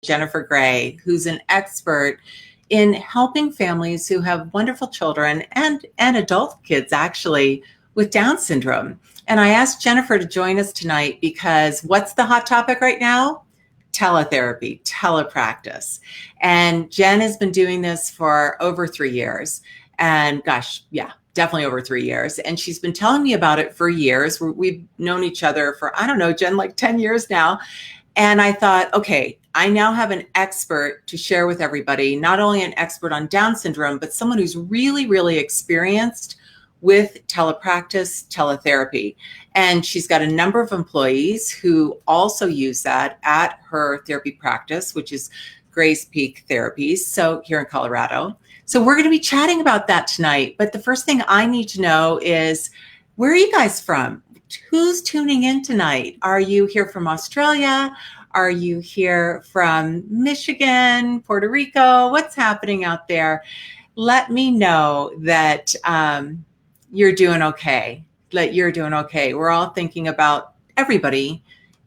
Jennifer Gray, who's an expert in helping families who have wonderful children and adult kids actually with Down syndrome. And I asked Jennifer to join us tonight because what's the hot topic right now? Teletherapy, telepractice. And Jen has been doing this for over 3 years. And gosh, yeah, definitely over 3 years. And she's been telling me about it for years. We've known each other for, I don't know, Jen, like 10 years now. And I thought, okay, I now have an expert to share with everybody, not only an expert on Down syndrome, but someone who's really, really experienced with telepractice, teletherapy. And she's got a number of employees who also use that at her therapy practice, which is Gray's Peak Therapies, so here in Colorado. So we're going to be chatting about that tonight. But the first thing I need to know is, where are you guys from? Who's tuning in tonight? Are you here from Australia? Are you here from Michigan, Puerto Rico? What's happening out there? Let me know that you're doing okay. That you're doing okay. We're all thinking about everybody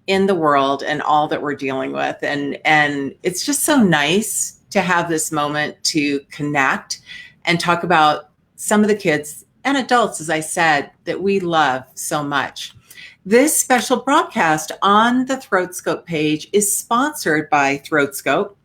in the world and all that we're dealing with. And it's just so nice to have this moment to connect and talk about some of the kids and adults, as I said, that we love so much. This special broadcast on the ThroatScope page is sponsored by ThroatScope.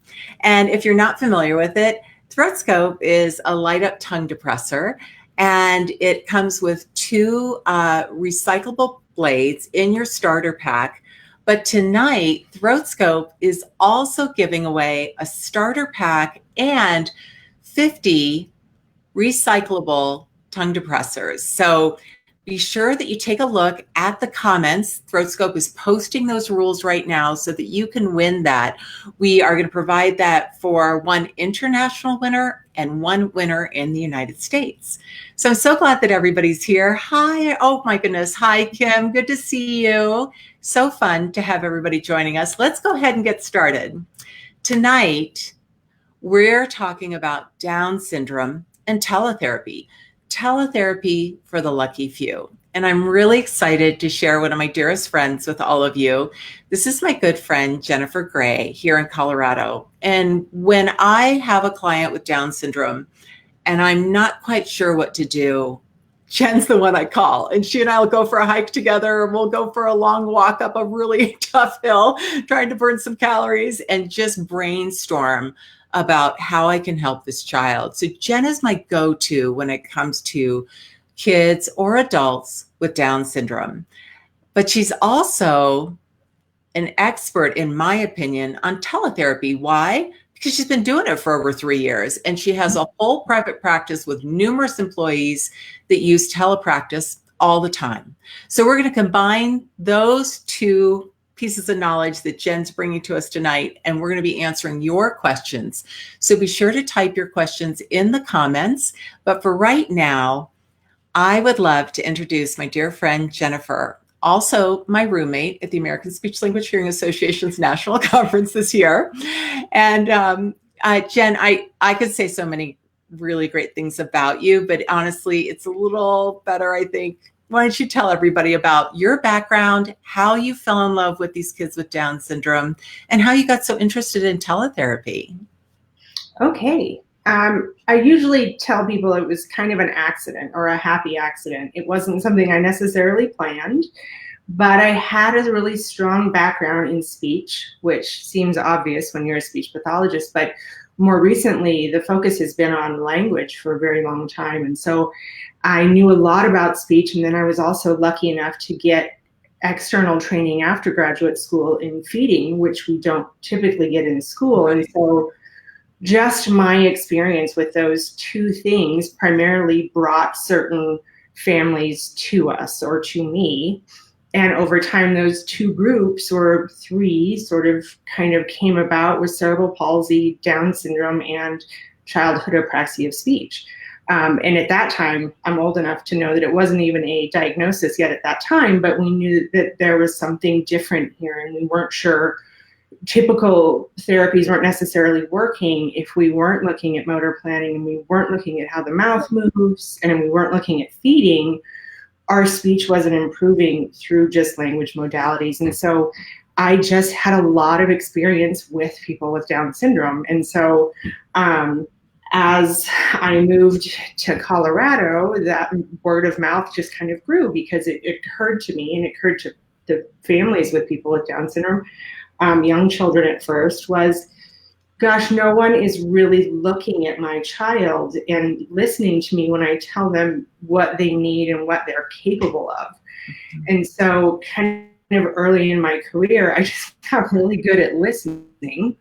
And if you're not familiar with it, ThroatScope is a light up tongue depressor, and it comes with 2 recyclable blades in your starter pack. But tonight, ThroatScope is also giving away a starter pack and 50 recyclable tongue depressors. So be sure that you take a look at the comments. ThroatScope is posting those rules right now so that you can win that. We are going to provide that for 1 international winner and 1 winner in the United States. So I'm so glad that everybody's here. Hi. Oh my goodness. Hi, Kim. Good to see you. So fun to have everybody joining us. Let's go ahead and get started. Tonight, we're talking about Down syndrome and teletherapy. Teletherapy for the lucky few. And I'm really excited to share one of my dearest friends with all of you. This is my good friend, Jennifer Gray, here in Colorado. And when I have a client with Down syndrome and I'm not quite sure what to do, Jen's the one I call. And she and I will go for a hike together. We'll go for a long walk up a really tough hill, trying to burn some calories and just brainstorm about how I can help this child. So Jen is my go-to when it comes to kids or adults with Down syndrome. But she's also an expert, in my opinion, on teletherapy. Why? Because she's been doing it for over 3 years, and she has a whole private practice with numerous employees that use telepractice all the time. So we're going to combine those 2 pieces of knowledge that Jen's bringing to us tonight, and we're going to be answering your questions. So be sure to type your questions in the comments. But for right now, I would love to introduce my dear friend, Jennifer, also my roommate at the American Speech Language Hearing Association's National Conference this year. And Jen, I could say so many really great things about you, but honestly, it's a little better, I think. Why don't you tell everybody about your background, how you fell in love with these kids with Down syndrome, and how you got so interested in teletherapy? Okay. I usually tell people it was kind of an accident or a happy accident. It wasn't something I necessarily planned, but I had a really strong background in speech, which seems obvious when you're a speech pathologist, but more recently, the focus has been on language for a very long time. And so I knew a lot about speech, and then I was also lucky enough to get external training after graduate school in feeding, which we don't typically get in school. And so just my experience with those 2 things primarily brought certain families to us or to me. And over time, those 2 groups, or 3, sort of kind of came about with cerebral palsy, Down syndrome, and childhood apraxia of speech. And at that time, I'm old enough to know that it wasn't even a diagnosis yet at that time, but we knew that there was something different here, and we weren't sure. Typical therapies weren't necessarily working if we weren't looking at motor planning, and we weren't looking at how the mouth moves, and we weren't looking at feeding. Our speech wasn't improving through just language modalities. And so I just had a lot of experience with people with Down syndrome. And so as I moved to Colorado, that word of mouth just kind of grew because it occurred to me, and it occurred to the families with people with Down syndrome, young children at first, was, gosh, no one is really looking at my child and listening to me when I tell them what they need and what they're capable of. And so kind of early in my career, I just got really good at listening,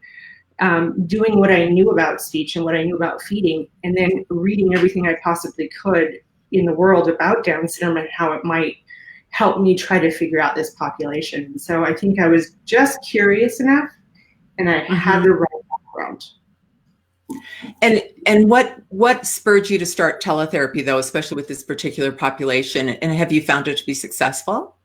doing what I knew about speech and what I knew about feeding, and then reading everything I possibly could in the world about Down syndrome and how it might help me try to figure out this population. And so I think I was just curious enough, and I had the right background. And what spurred you to start teletherapy, though, especially with this particular population? And have you found it to be successful?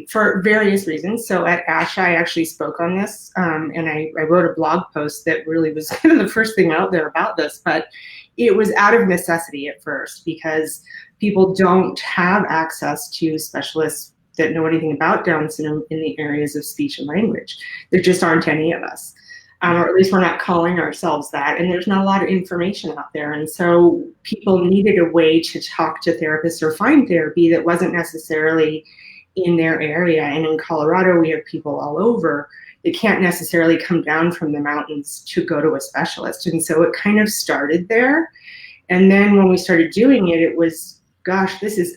For various reasons. So at ASH, I actually spoke on this, and I wrote a blog post that really was kind of the first thing out there about this, but it was out of necessity at first because people don't have access to specialists that know anything about Down syndrome in the areas of speech and language. There just aren't any of us, or at least we're not calling ourselves that, and there's not a lot of information out there. And so people needed a way to talk to therapists or find therapy that wasn't necessarily in their area. And in Colorado, we have people all over that can't necessarily come down from the mountains to go to a specialist. And so it kind of started there. And then when we started doing it, it was, gosh, this is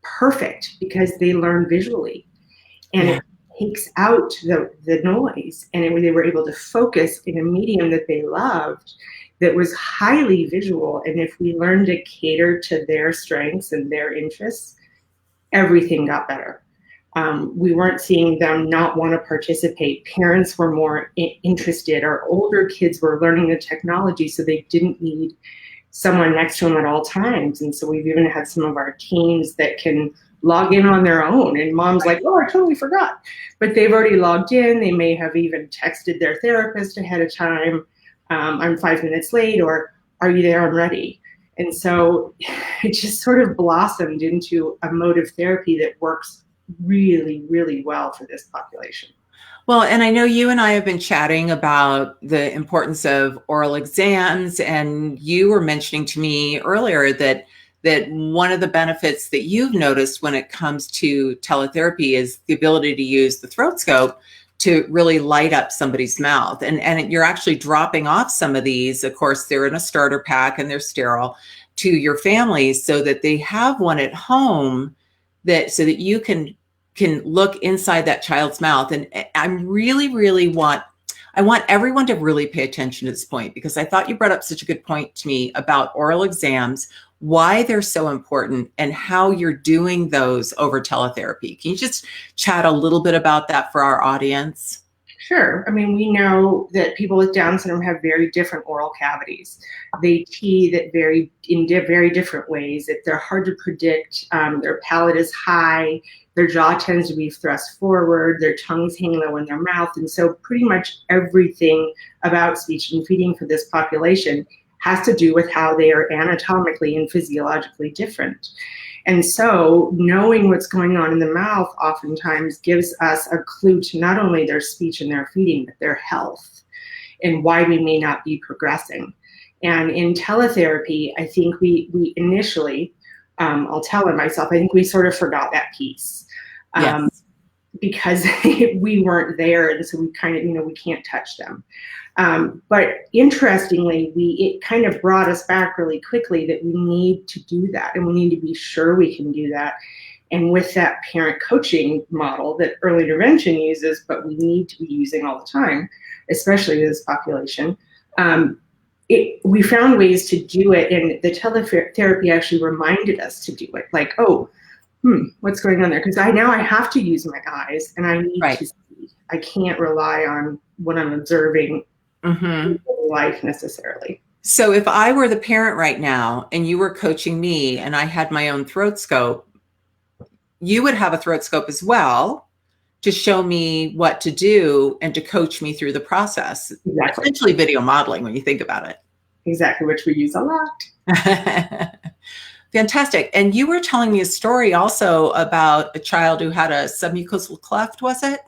perfect because they learn visually. And it takes out the noise. And they were able to focus in a medium that they loved that was highly visual. And if we learned to cater to their strengths and their interests, everything got better. We weren't seeing them not want to participate. Parents were more interested. Our older kids were learning the technology, so they didn't need someone next to them at all times. And so we've even had some of our teams that can log in on their own. And mom's like, oh, I totally forgot. But they've already logged in. They may have even texted their therapist ahead of time. I'm 5 minutes late, or are you there? I'm ready. And so it just sort of blossomed into a mode of therapy that works really, really well for this population. Well, and I know you and I have been chatting about the importance of oral exams, and you were mentioning to me earlier that one of the benefits that you've noticed when it comes to teletherapy is the ability to use the throat scope to really light up somebody's mouth. And you're actually dropping off some of these. Of course, they're in a starter pack and they're sterile to your families so that they have one at home so that you can look inside that child's mouth. And I want everyone to really pay attention to this point, because I thought you brought up such a good point to me about oral exams, why they're so important, and how you're doing those over teletherapy. Can you just chat a little bit about that for our audience? Sure. I mean, we know that people with Down syndrome have very different oral cavities. They teeth in very different ways. They're hard to predict. Their palate is high. Their jaw tends to be thrust forward. Their tongues hang low in their mouth. And so pretty much everything about speech and feeding for this population has to do with how they are anatomically and physiologically different. And so knowing what's going on in the mouth oftentimes gives us a clue to not only their speech and their feeding, but their health and why we may not be progressing. And in teletherapy, I think we initially, I'll tell it myself, I think we sort of forgot that piece. Yes. Because we weren't there, and so we kind of, we can't touch them. But interestingly, it kind of brought us back really quickly that we need to do that, and we need to be sure we can do that. And with that parent coaching model that early intervention uses, but we need to be using all the time, especially this population, we found ways to do it, and the teletherapy actually reminded us to do it. Like, what's going on there? Because now I have to use my eyes, and I need to see. I can't rely on what I'm observing in life necessarily. So if I were the parent right now and you were coaching me and I had my own throat scope, you would have a throat scope as well to show me what to do and to coach me through the process. Exactly. Essentially video modeling when you think about it. Exactly, which we use a lot. Fantastic. And you were telling me a story also about a child who had a submucosal cleft, was it?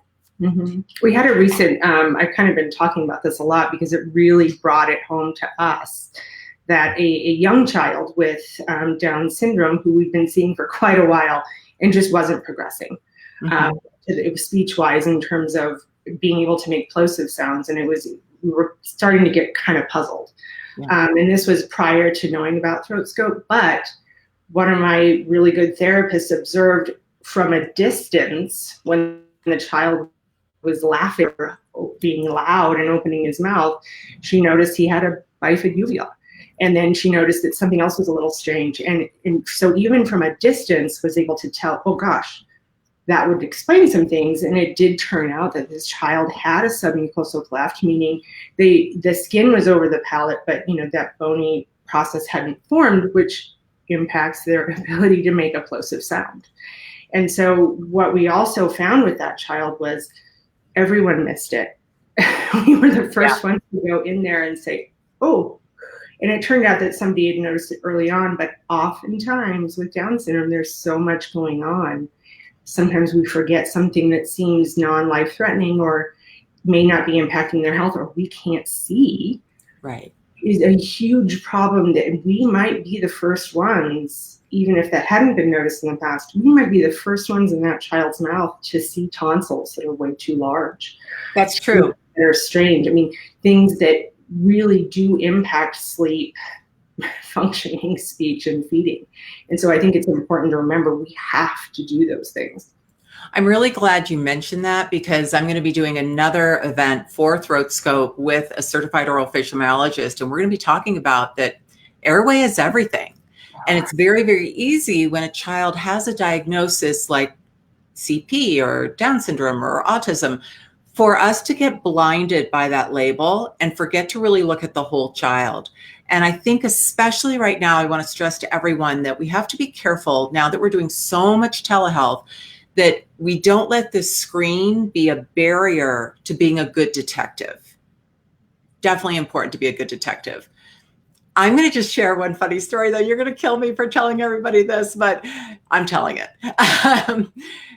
We had a recent, I've kind of been talking about this a lot because it really brought it home to us that a young child with Down syndrome, who we've been seeing for quite a while and just wasn't progressing, it was speech-wise in terms of being able to make plosive sounds, and we were starting to get kind of puzzled. And this was prior to knowing about throat scope, but one of my really good therapists observed from a distance when the child was laughing or being loud and opening his mouth, she noticed he had a bifid uvula. And then she noticed that something else was a little strange. And so even from a distance was able to tell, oh gosh, that would explain some things. And it did turn out that this child had a submucosal cleft, meaning the skin was over the palate, but that bony process hadn't formed, which impacts their ability to make a plosive sound. And so what we also found with that child was everyone missed it. We were the first ones to go in there and say, oh, and it turned out that somebody had noticed it early on, but oftentimes with Down syndrome, there's so much going on. Sometimes we forget something that seems non-life threatening or may not be impacting their health or we can't see. Right. Is a huge problem that we might be the first ones, even if that hadn't been noticed in the past, we might be the first ones in that child's mouth to see tonsils that are way too large. That's true. They're strange. I mean, things that really do impact sleep, functioning, speech, and feeding. And so I think it's important to remember we have to do those things. I'm really glad you mentioned that because I'm going to be doing another event for Throat Scope with a certified orofacial myologist. And we're going to be talking about that airway is everything. And it's very, very easy when a child has a diagnosis like CP or Down syndrome or autism for us to get blinded by that label and forget to really look at the whole child. And I think especially right now, I want to stress to everyone that we have to be careful now that we're doing so much telehealth that we don't let the screen be a barrier to being a good detective. Definitely important to be a good detective. I'm going to just share one funny story, though. You're going to kill me for telling everybody this, but I'm telling it.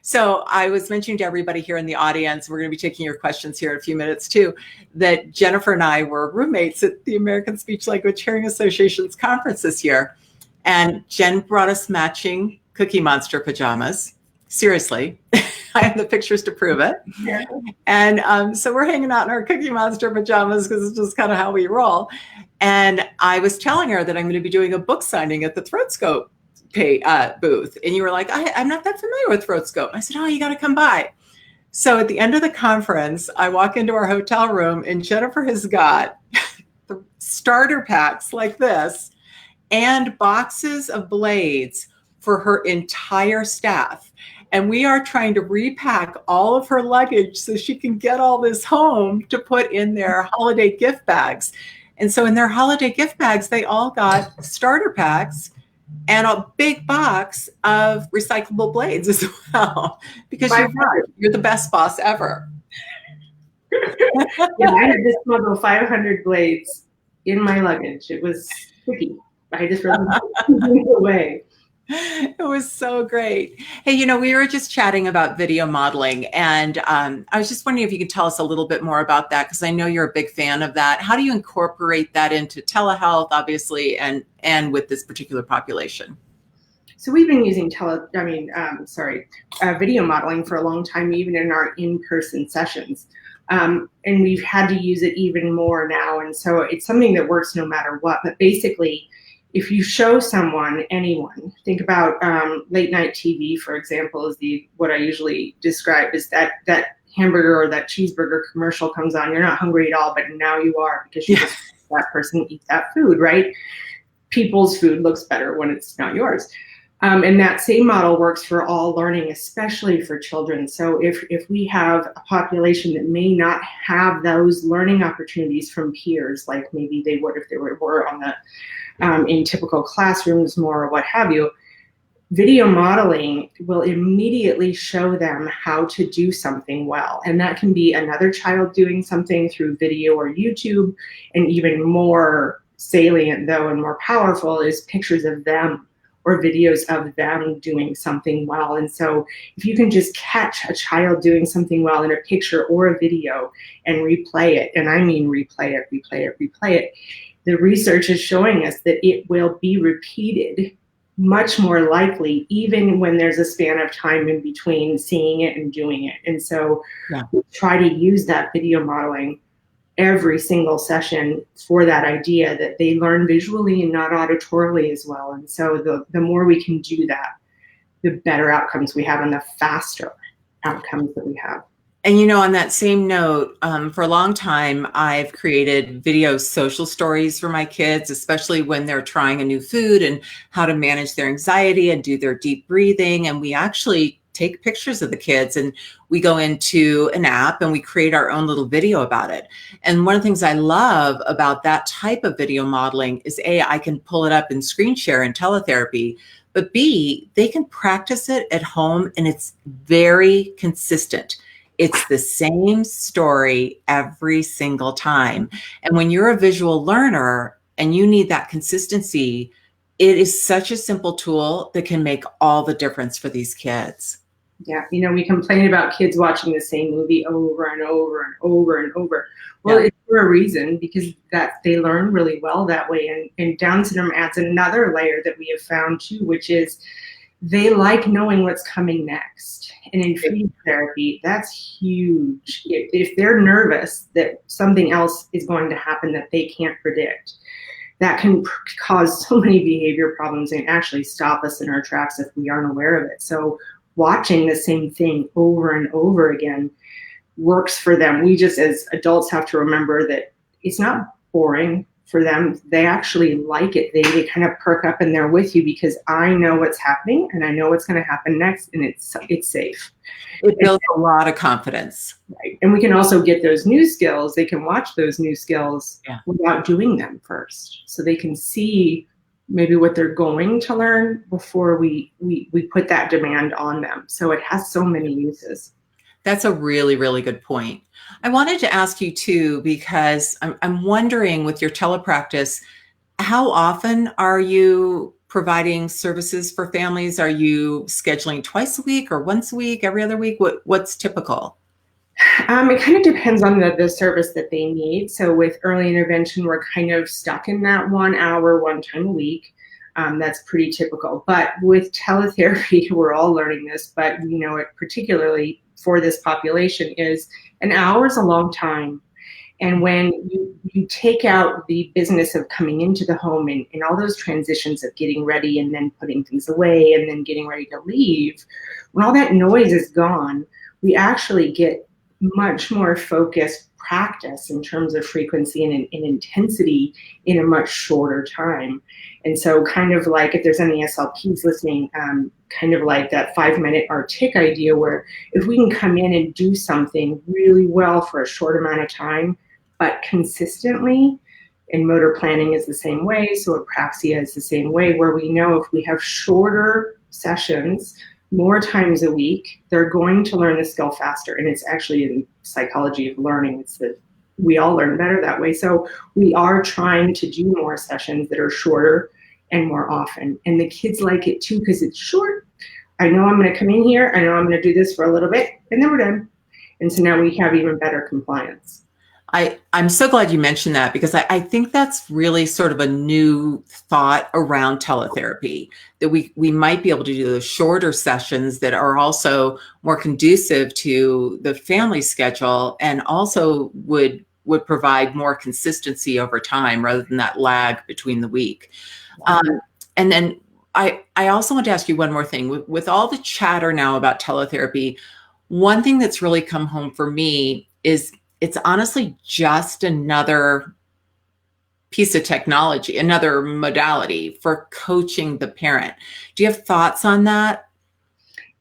So I was mentioning to everybody here in the audience, we're going to be taking your questions here in a few minutes too, that Jennifer and I were roommates at the American Speech Language Hearing Association's conference this year. And Jen brought us matching Cookie Monster pajamas. Seriously, I have the pictures to prove it. Yeah. And so we're hanging out in our Cookie Monster pajamas because it's just kind of how we roll. And I was telling her that I'm going to be doing a book signing at the Throat Scope booth. And you were like, I'm not that familiar with Throat Scope. I said, oh, you got to come by. So at the end of the conference, I walk into our hotel room and Jennifer has got the starter packs like this and boxes of blades for her entire staff. And we are trying to repack all of her luggage so she can get all this home to put in their holiday gift bags. And so in their holiday gift bags, they all got starter packs and a big box of recyclable blades as well. Because you're the best boss ever. Yeah, I had this model 500 blades in my luggage. It was tricky. I just really put it away. It was so great. Hey, we were just chatting about video modeling, and I was just wondering if you could tell us a little bit more about that, because I know you're a big fan of that. How do you incorporate that into telehealth, obviously, and with this particular population? So we've been using video modeling for a long time, even in our in-person sessions. And we've had to use it even more now. And so it's something that works no matter what. But basically, if you show anyone, think about late night TV, for example, is what I usually describe is that hamburger or that cheeseburger commercial comes on. You're not hungry at all, but now you are because you just that person eat that food, right? People's food looks better when it's not yours. And that same model works for all learning, especially for children. So if we have a population that may not have those learning opportunities from peers, like maybe they would if they were on the in typical classrooms more or what have you, video modeling will immediately show them how to do something well. And that can be another child doing something through video or YouTube, and even more salient though and more powerful is pictures of them or videos of them doing something well. And so if you can just catch a child doing something well in a picture or a video and replay it, and I mean replay it, replay it, replay it, the research is showing us that it will be repeated much more likely, even when there's a span of time in between seeing it and doing it. And so we try to use that video modeling every single session for that idea that they learn visually and not auditorily as well. And so the more we can do that, the better outcomes we have and the faster outcomes that we have. And, you know, on that same note, for a long time, I've created video social stories for my kids, especially when they're trying a new food and how to manage their anxiety and do their deep breathing. And we actually take pictures of the kids and we go into an app and we create our own little video about it. And one of the things I love about that type of video modeling is A, I can pull it up in screen share and teletherapy, but B, they can practice it at home and it's very consistent. It's the same story every single time. And when you're a visual learner and you need that consistency, it is such a simple tool that can make all the difference for these kids. Yeah, you know, we complain about kids watching the same movie over and over and over and over. Well, it's for a reason, because that they learn really well that way. And Down syndrome adds another layer that we have found too, which is they like knowing what's coming next. And in feeding therapy, that's huge. If they're nervous that something else is going to happen that they can't predict, that can cause so many behavior problems and actually stop us in our tracks if we aren't aware of it. So watching the same thing over and over again works for them. We just as adults have to remember that it's not boring for them. They actually like it. They kind of perk up and they're with you because I know what's happening and I know what's going to happen next, and it's safe. It builds a lot of confidence. Right. And we can also get those new skills. They can watch those new skills without doing them first. So they can see maybe what they're going to learn before we put that demand on them. So it has so many uses. That's a really, really good point. I wanted to ask you too, because I'm wondering with your telepractice, how often are you providing services for families? Are you scheduling twice a week or once a week, every other week? What's typical? It kind of depends on the service that they need. So with early intervention, we're kind of stuck in that 1 hour, one time a week. That's pretty typical. But with teletherapy, we're all learning this, but we know it particularly for this population is an hour is a long time. And when you take out the business of coming into the home and all those transitions of getting ready and then putting things away and then getting ready to leave, when all that noise is gone, we actually get much more focused practice in terms of frequency and intensity in a much shorter time. And so kind of like if there's any SLPs listening, kind of like that 5-minute RTIC idea where if we can come in and do something really well for a short amount of time, but consistently, and motor planning is the same way, so apraxia is the same way, where we know if we have shorter sessions, more times a week, they're going to learn the skill faster. And it's actually in psychology of learning, it's that we all learn better that way. So we are trying to do more sessions that are shorter and more often. And the kids like it too, because it's short. I know I'm going to come in here, I know I'm going to do this for a little bit, and then we're done. And so now we have even better compliance. I'm so glad you mentioned that, because I think that's really sort of a new thought around teletherapy, that we might be able to do those shorter sessions that are also more conducive to the family schedule and also would provide more consistency over time rather than that lag between the week. And then I also want to ask you one more thing. With all the chatter now about teletherapy, one thing that's really come home for me is it's honestly just another piece of technology, another modality for coaching the parent. Do you have thoughts on that?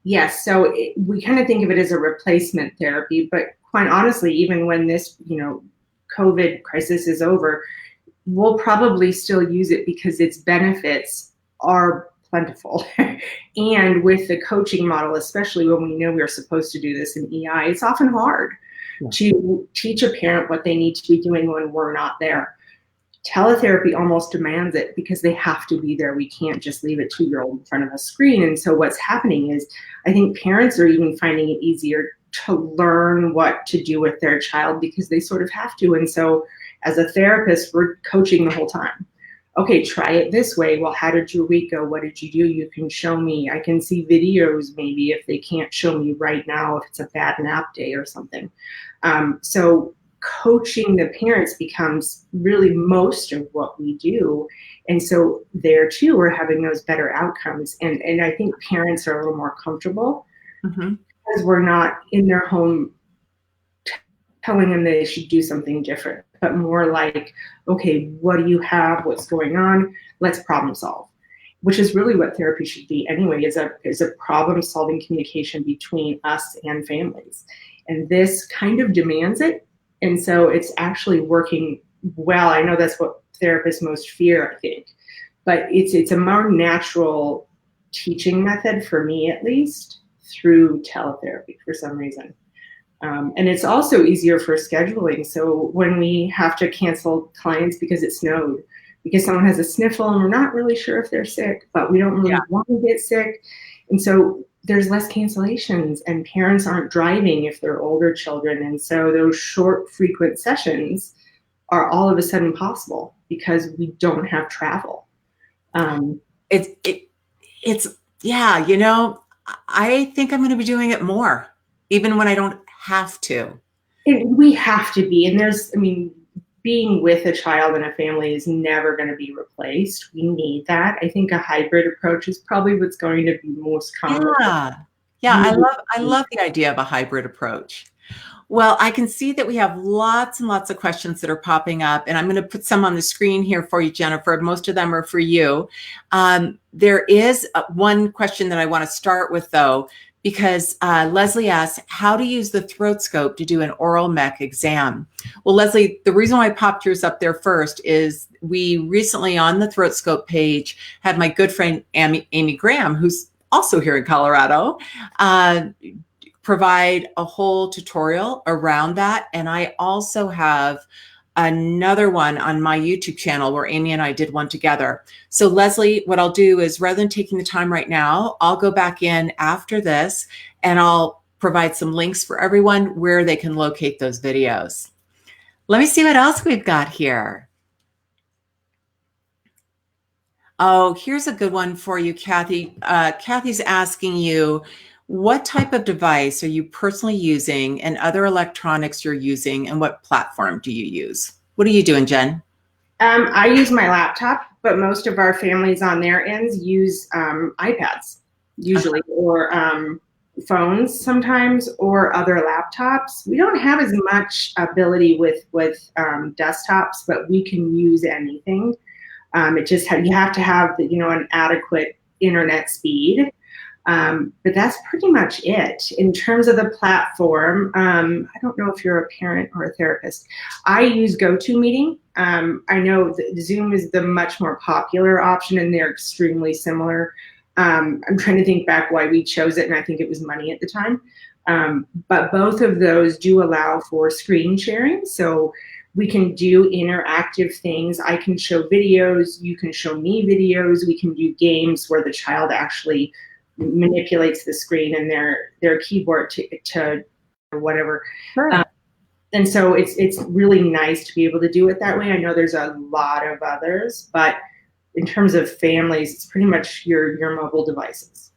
Yes. So we kind of think of it as a replacement therapy, but quite honestly, even when this, COVID crisis is over, we'll probably still use it because its benefits are plentiful. And with the coaching model, especially when we know we're supposed to do this in EI, it's often hard to teach a parent what they need to be doing when we're not there. teletherapy almost demands it because they have to be there. We can't just leave a 2-year-old in front of a screen. And so what's happening is I think parents are even finding it easier to learn what to do with their child because they sort of have to. And so as a therapist, we're coaching the whole time. Okay, try it this way. Well, how did your week go? What did you do? You can show me. I can see videos maybe if they can't show me right now, if it's a bad nap day or something. So coaching the parents becomes really most of what we do. And so there too, we're having those better outcomes. And I think parents are a little more comfortable because we're not in their home telling them they should do something different, but more like, okay, what do you have? What's going on? Let's problem solve, which is really what therapy should be anyway, is a problem solving communication between us and families. And this kind of demands it. And so it's actually working well. I know that's what therapists most fear, I think, but it's a more natural teaching method for me, at least, through teletherapy for some reason. And it's also easier for scheduling. So when we have to cancel clients because it snowed, because someone has a sniffle and we're not really sure if they're sick, but we don't really want to get sick. And so there's less cancellations, and parents aren't driving if they're older children. And so those short, frequent sessions are all of a sudden possible because we don't have travel. It's yeah, you know, I think I'm going to be doing it more, even when I don't have to. We have to be, and being with a child and a family is never going to be replaced. We need that. I think a hybrid approach is probably what's going to be most common. Yeah, I love the idea of a hybrid approach. Well, I can see that we have lots and lots of questions that are popping up, and I'm going to put some on the screen here for you, Jennifer. Most of them are for you. There is one question that I want to start with, though, because Leslie asked how to use the throat scope to do an oral mech exam. Well, Leslie, the reason why I popped yours up there first is we recently on the throat scope page had my good friend Amy Graham, who's also here in Colorado, provide a whole tutorial around that. And I also have another one on my YouTube channel where Amy and I did one together. So Leslie, what I'll do is rather than taking the time right now, I'll go back in after this and I'll provide some links for everyone where they can locate those videos. Let me see what else we've got here. Oh, here's a good one for you, Kathy. Kathy's asking you, what type of device are you personally using and other electronics you're using, and what platform do you use? What are you doing, Jen? I use my laptop, but most of our families on their ends use iPads usually, or phones sometimes, or other laptops. We don't have as much ability with desktops, but we can use anything. It just you have to have an adequate internet speed. But that's pretty much it. In terms of the platform, I don't know if you're a parent or a therapist. I use Gotomeeting. I know that Zoom is the much more popular option, and they're extremely similar. I'm trying to think back why we chose it, and I think it was money at the time. But both of those do allow for screen sharing. So we can do interactive things. I can show videos. You can show me videos. We can do games where the child actually manipulates the screen and their keyboard to or whatever. Sure. And so it's really nice to be able to do it that way. I know there's a lot of others, but in terms of families, it's pretty much your mobile devices.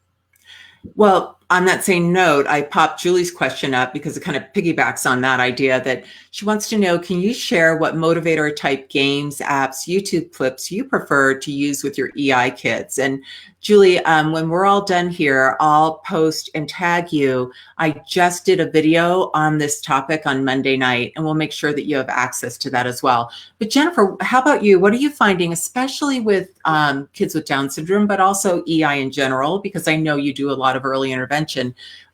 Well, on that same note, I popped Julie's question up because it kind of piggybacks on that idea that she wants to know, can you share what motivator type games, apps, YouTube clips you prefer to use with your EI kids? And Julie, when we're all done here, I'll post and tag you. I just did a video on this topic on Monday night, and we'll make sure that you have access to that as well. But Jennifer, how about you? What are you finding, especially with kids with Down syndrome, but also EI in general, because I know you do a lot of early intervention.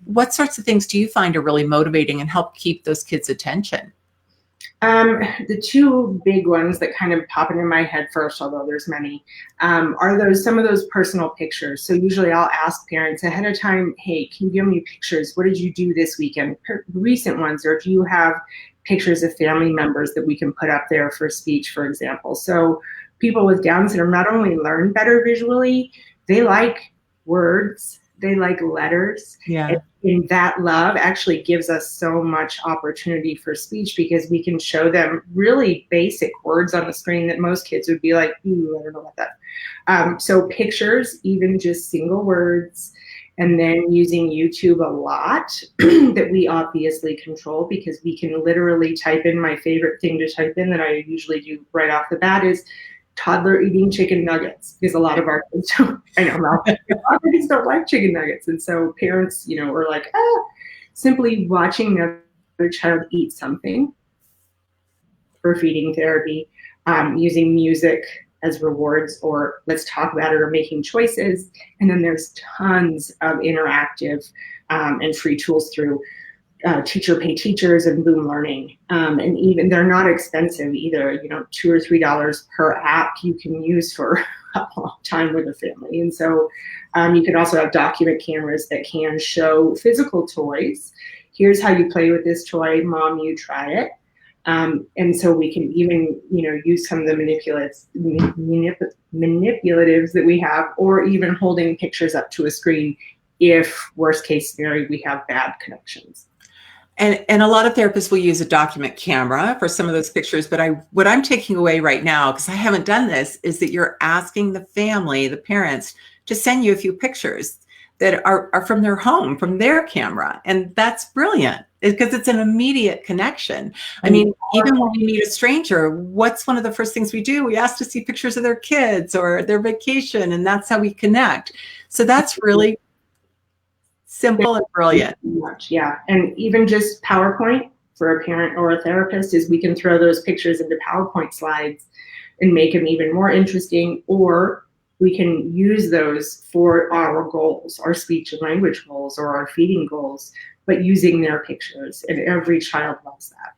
What sorts of things do you find are really motivating and help keep those kids' attention? The two big ones that kind of pop into my head first, although there's many, are some of those personal pictures. So usually I'll ask parents ahead of time, hey, can you give me pictures? What did you do this weekend? Recent ones, or if you have pictures of family members that we can put up there for speech, for example. So people with Down syndrome not only learn better visually, they like words, they like letters. Yeah. And that love actually gives us so much opportunity for speech, because we can show them really basic words on the screen that most kids would be like, ooh, I don't know about that. So pictures, even just single words, and then using YouTube a lot that we obviously control, because we can literally type in, my favorite thing to type in that I usually do right off the bat is toddler eating chicken nuggets, because a lot of our kids don't, I know, a lot of kids don't like chicken nuggets. And so parents, are like, simply watching another child eat something for feeding therapy, using music as rewards, or let's talk about it, or making choices. And then there's tons of interactive and free tools through Teacher Pay Teachers and Boom Learning. And even they're not expensive either, $2 or $3 per app you can use for a long time with a family. And so you can also have document cameras that can show physical toys. Here's how you play with this toy, mom, you try it. And so we can even, use some of the manipulatives that we have, or even holding pictures up to a screen if, worst case scenario, we have bad connections. And a lot of therapists will use a document camera for some of those pictures. But what I'm taking away right now, because I haven't done this, is that you're asking the family, the parents, to send you a few pictures that are from their home, from their camera. And that's brilliant, because it's an immediate connection. I mean, even when we meet a stranger, what's one of the first things we do? We ask to see pictures of their kids or their vacation, and that's how we connect. So that's really simple and brilliant. Yeah. And even just PowerPoint for a parent or a therapist is we can throw those pictures into PowerPoint slides and make them even more interesting, or we can use those for our goals, our speech and language goals, or our feeding goals, but using their pictures. And every child loves that.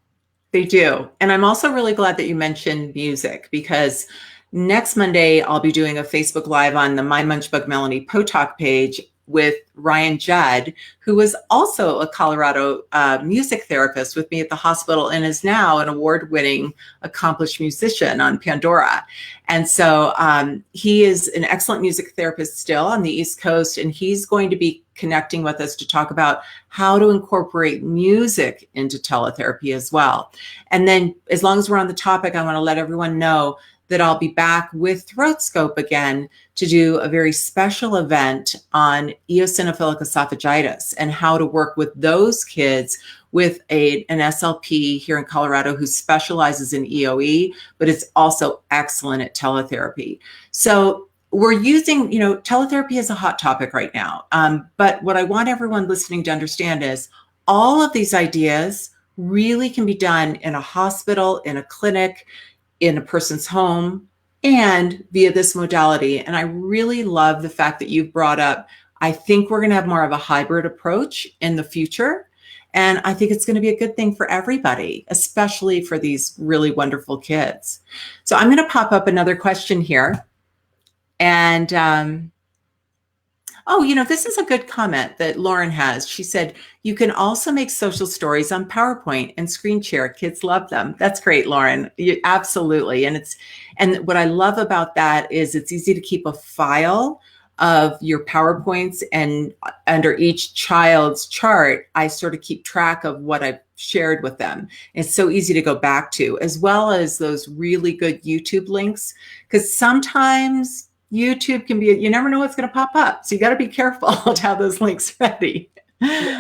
They do. And I'm also really glad that you mentioned music, because next Monday, I'll be doing a Facebook Live on the My Munchbug Melanie Potock page with Ryan Judd, who was also a Colorado music therapist with me at the hospital, and is now an award-winning accomplished musician on Pandora. And so he is an excellent music therapist still on the East Coast, and he's going to be connecting with us to talk about how to incorporate music into teletherapy as well. And then, as long as we're on the topic, I want to let everyone know that I'll be back with Throat Scope again to do a very special event on eosinophilic esophagitis and how to work with those kids with an SLP here in Colorado who specializes in EOE, but is also excellent at teletherapy. So we're using, teletherapy is a hot topic right now. But what I want everyone listening to understand is all of these ideas really can be done in a hospital, in a clinic, in a person's home, and via this modality. And I really love the fact that you've brought up, I think we're going to have more of a hybrid approach in the future. And I think it's going to be a good thing for everybody, especially for these really wonderful kids. So I'm going to pop up another question here. And, this is a good comment that Lauren has. She said, you can also make social stories on PowerPoint and screen share. Kids love them. That's great, Lauren. Absolutely. And what I love about that is it's easy to keep a file of your PowerPoints, and under each child's chart, I sort of keep track of what I've shared with them. It's so easy to go back to, as well as those really good YouTube links, because sometimes YouTube can be, you never know what's going to pop up. So you got to be careful to have those links ready. Here's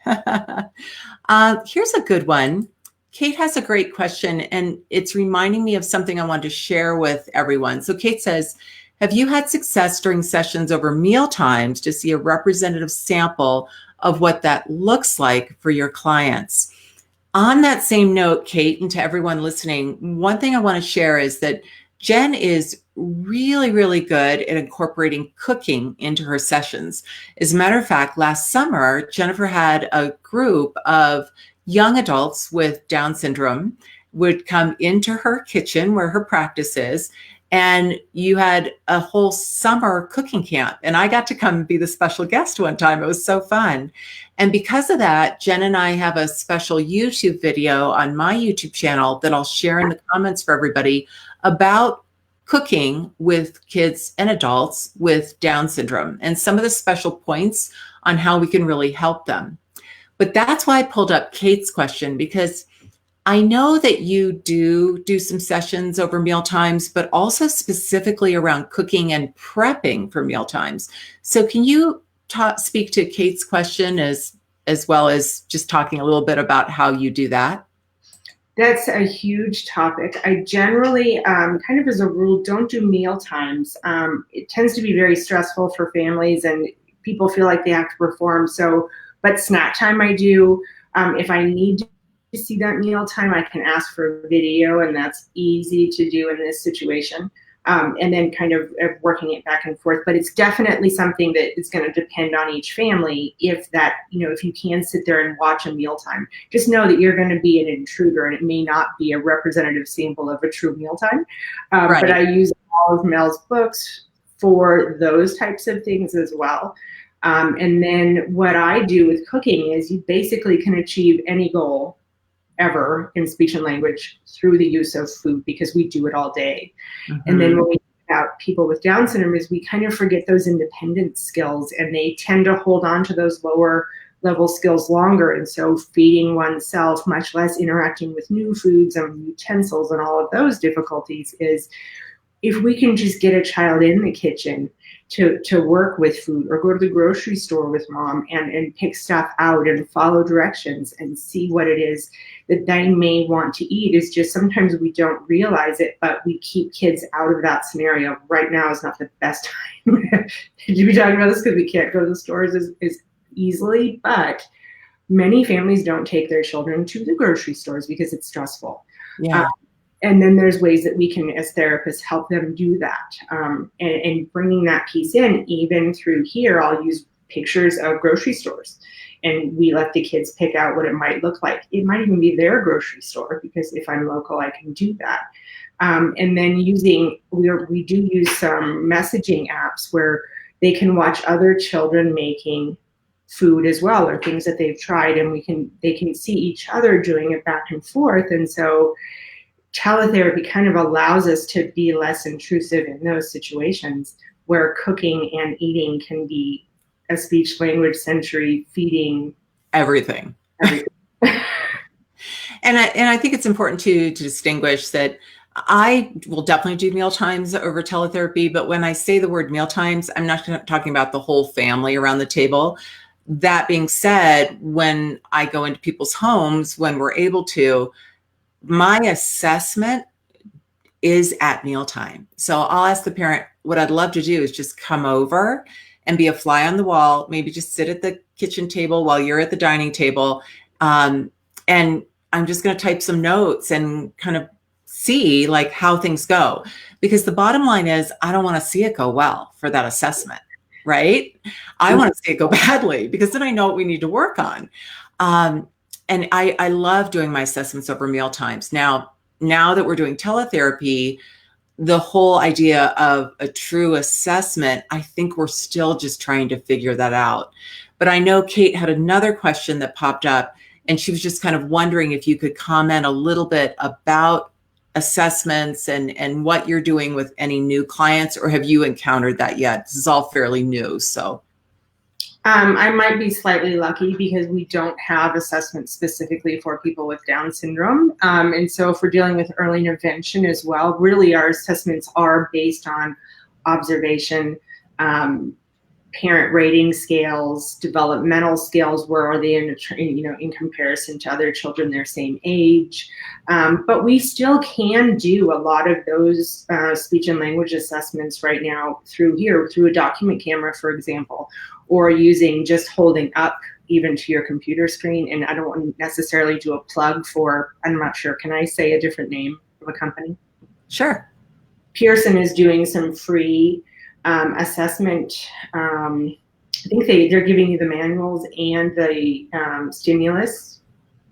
a good one. Kate has a great question, and it's reminding me of something I wanted to share with everyone. So Kate says, have you had success during sessions over meal times to see a representative sample of what that looks like for your clients? On that same note, Kate, and to everyone listening, one thing I want to share is that Jen is really, really good at incorporating cooking into her sessions. As a matter of fact, last summer, Jennifer had a group of young adults with Down syndrome would come into her kitchen where her practice is, and you had a whole summer cooking camp, and I got to come and be the special guest one time. It was so fun. And because of that, Jen and I have a special YouTube video on my YouTube channel that I'll share in the comments for everybody about cooking with kids and adults with Down syndrome and some of the special points on how we can really help them. But that's why I pulled up Kate's question, because I know that you do some sessions over meal times, but also specifically around cooking and prepping for meal times. So can you speak to Kate's question as well as just talking a little bit about how you do that? That's a huge topic. I generally, kind of as a rule, don't do meal times. It tends to be very stressful for families, and people feel like they have to perform. But snack time I do. If I need to see that meal time, I can ask for a video, and that's easy to do in this situation. And then kind of working it back and forth. But it's definitely something that is going to depend on each family. If you can sit there and watch a mealtime, just know that you're going to be an intruder, and it may not be a representative sample of a true mealtime. Right. But I use all of Mel's books for those types of things as well. And then what I do with cooking is you basically can achieve any goal ever in speech and language through the use of food, because we do it all day. Mm-hmm. And then when we think about people with Down syndrome, is we kind of forget those independent skills, and they tend to hold on to those lower level skills longer. And so feeding oneself, much less interacting with new foods and utensils and all of those difficulties, is if we can just get a child in the kitchen to work with food, or go to the grocery store with mom and pick stuff out and follow directions and see what it is that they may want to eat, is just sometimes we don't realize it, but we keep kids out of that scenario. Right now is not the best time to be talking about this, because we can't go to the stores as easily, but many families don't take their children to the grocery stores because it's stressful. Yeah. And then there's ways that we can, as therapists, help them do that. And bringing that piece in, even through here, I'll use pictures of grocery stores, and we let the kids pick out what it might look like. It might even be their grocery store, because if I'm local, I can do that. And then we do use some messaging apps where they can watch other children making food as well, or things that they've tried, and they can see each other doing it back and forth. And so teletherapy kind of allows us to be less intrusive in those situations where cooking and eating can be a speech language sensory feeding everything. And I think it's important to distinguish that I will definitely do meal times over teletherapy, but when I say the word meal times, I'm not talking about the whole family around the table. That being said, when I go into people's homes, when we're able to, my assessment is at mealtime. So I'll ask the parent, what I'd love to do is just come over and be a fly on the wall, maybe just sit at the kitchen table while you're at the dining table. And I'm just going to type some notes and kind of see like how things go. Because the bottom line is, I don't want to see it go well for that assessment, right? I want to see it go badly, because then I know what we need to work on. And I love doing my assessments over meal times. Now that we're doing teletherapy, the whole idea of a true assessment, I think we're still just trying to figure that out. But I know Kate had another question that popped up, and she was just kind of wondering if you could comment a little bit about assessments and what you're doing with any new clients, or have you encountered that yet? This is all fairly new, so. I might be slightly lucky because we don't have assessments specifically for people with Down syndrome. And so if we're dealing with early intervention as well, really our assessments are based on observation, parent rating scales, developmental scales, where are they in comparison to other children their same age. But we still can do a lot of those speech and language assessments right now through a document camera, for example, or using just holding up even to your computer screen. And I don't want to necessarily do a plug for, I'm not sure, can I say a different name of a company? Sure. Pearson is doing some free assessment. I think they're giving you the manuals and the stimulus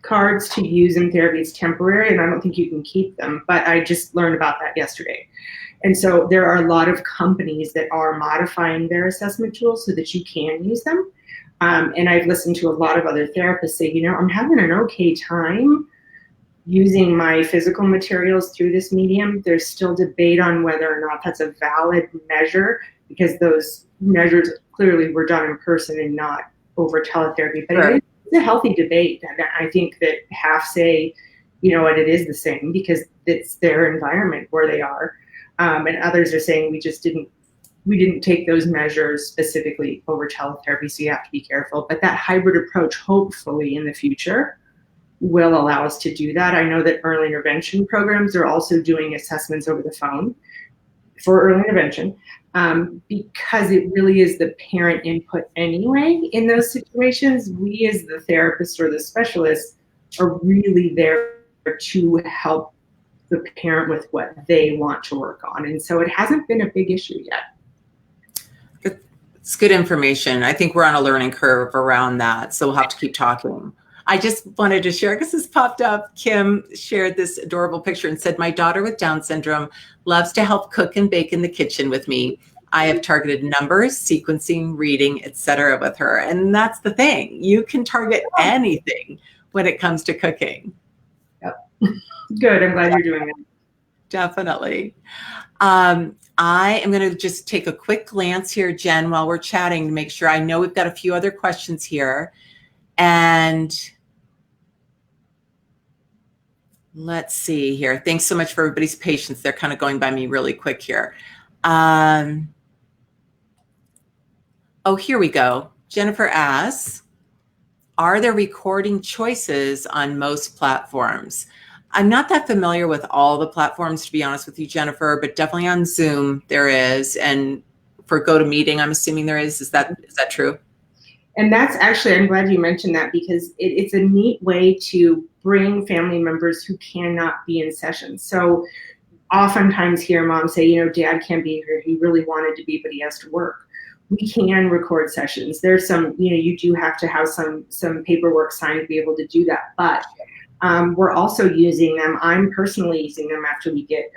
cards to use in therapy. It's temporary, and I don't think you can keep them, but I just learned about that yesterday. And so there are a lot of companies that are modifying their assessment tools so that you can use them. And I've listened to a lot of other therapists say, I'm having an okay time using my physical materials through this medium. There's still debate on whether or not that's a valid measure, because those measures clearly were done in person and not over teletherapy. But Right. it's a healthy debate. And I think that half say, what, it is the same because it's their environment where they are. And others are saying we didn't take those measures specifically over teletherapy, so you have to be careful. But that hybrid approach, hopefully in the future, will allow us to do that. I know that early intervention programs are also doing assessments over the phone for early intervention, because it really is the parent input anyway in those situations. We as the therapist or the specialist are really there to help the parent with what they want to work on. And so it hasn't been a big issue yet. It's good information. I think we're on a learning curve around that, so we'll have to keep talking. I just wanted to share, because this popped up. Kim shared this adorable picture and said, my daughter with Down syndrome loves to help cook and bake in the kitchen with me. I have targeted numbers, sequencing, reading, etc. with her. And that's the thing. You can target anything when it comes to cooking. Yep. Good. I'm glad you're doing that. Definitely. I am going to just take a quick glance here, Jen, while we're chatting, to make sure. I know we've got a few other questions here. And let's see here. Thanks so much for everybody's patience. They're kind of going by me really quick here. Oh, here we go. Jennifer asks, are there recording choices on most platforms? I'm not that familiar with all the platforms, to be honest with you, Jennifer, but definitely on Zoom there is. And for Gotomeeting, I'm assuming there is. Is that true? And that's actually, I'm glad you mentioned that, because it's a neat way to bring family members who cannot be in sessions. So oftentimes hear moms say, dad can't be here. He really wanted to be, but he has to work. We can record sessions. There's some, you do have to have some paperwork signed to be able to do that. But we're also using them. I'm personally using them after we get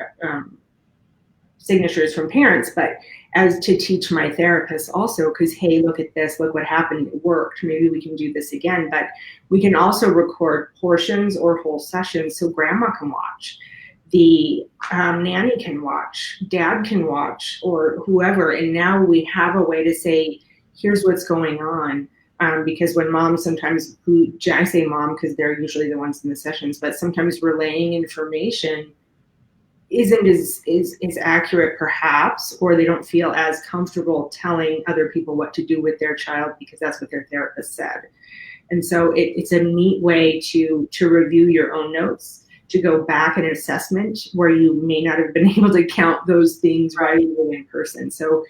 signatures from parents, but as to teach my therapist also, because, hey, look at this, look what happened, it worked, maybe we can do this again. But we can also record portions or whole sessions so grandma can watch, the nanny can watch, dad can watch, or whoever. And now we have a way to say, here's what's going on. Because when moms sometimes, I say mom because they're usually the ones in the sessions, but sometimes relaying information isn't as accurate perhaps, or they don't feel as comfortable telling other people what to do with their child because that's what their therapist said. And so it's a neat way to review your own notes, to go back in an assessment where you may not have been able to count those things right in person. So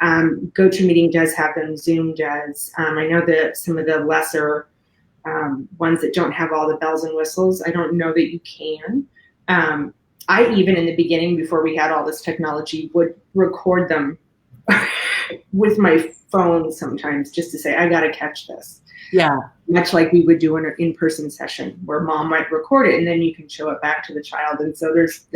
Gotomeeting does have them, Zoom does. I know that some of the lesser ones that don't have all the bells and whistles, I don't know that you can. I even in the beginning, before we had all this technology, would record them with my phone sometimes just to say, I got to catch this. Yeah. Much like we would do in an in-person session where mom might record it and then you can show it back to the child. And so it's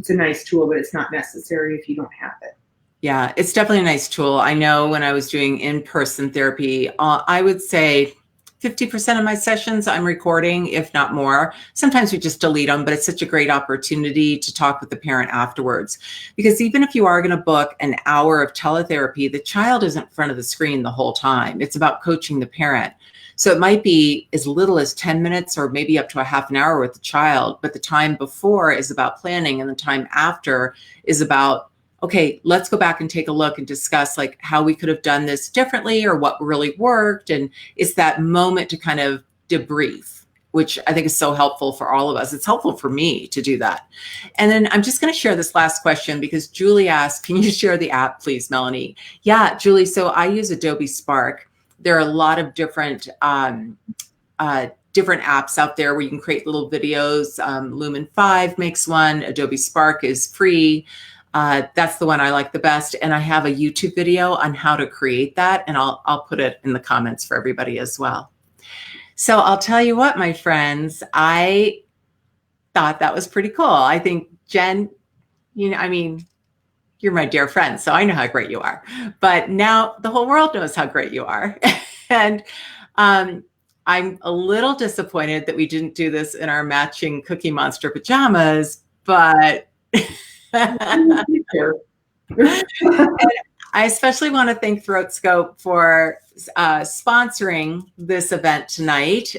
a nice tool, but it's not necessary if you don't have it. Yeah, it's definitely a nice tool. I know when I was doing in-person therapy, I would say 50% of my sessions I'm recording, if not more. Sometimes we just delete them, but it's such a great opportunity to talk with the parent afterwards. Because even if you are going to book an hour of teletherapy, the child isn't in front of the screen the whole time. It's about coaching the parent. So it might be as little as 10 minutes or maybe up to a half an hour with the child, but the time before is about planning and the time after is about, okay, let's go back and take a look and discuss like how we could have done this differently or what really worked. And it's that moment to kind of debrief, which I think is so helpful for all of us. It's helpful for me to do that. And then I'm just going to share this last question because Julie asked, can you share the app, please, Melanie? Yeah, Julie. So I use Adobe Spark. There are a lot of different apps out there where you can create little videos. Lumen 5 makes one. Adobe Spark is free. That's the one I like the best. And I have a YouTube video on how to create that. And I'll put it in the comments for everybody as well. So I'll tell you what, my friends, I thought that was pretty cool. I think, Jen, I mean, you're my dear friend, so I know how great you are. But now the whole world knows how great you are. And I'm a little disappointed that we didn't do this in our matching Cookie Monster pajamas, but I especially want to thank Throat Scope for sponsoring this event tonight.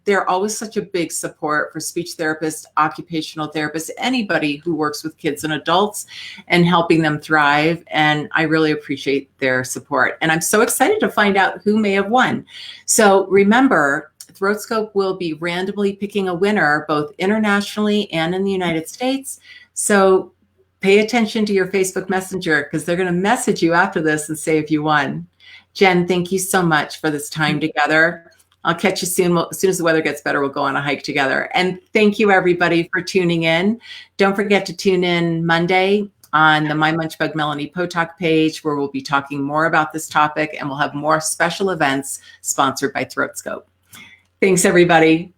They're always such a big support for speech therapists, occupational therapists, anybody who works with kids and adults and helping them thrive. And I really appreciate their support. And I'm so excited to find out who may have won. So remember, Throat Scope will be randomly picking a winner both internationally and in the United States. So pay attention to your Facebook Messenger because they're going to message you after this and say if you won. Jen, thank you so much for this time together. I'll catch you soon. As soon as the weather gets better, we'll go on a hike together. And thank you, everybody, for tuning in. Don't forget to tune in Monday on the My Munchbug Melanie Potock page, where we'll be talking more about this topic, and we'll have more special events sponsored by Throat Scope. Thanks, everybody.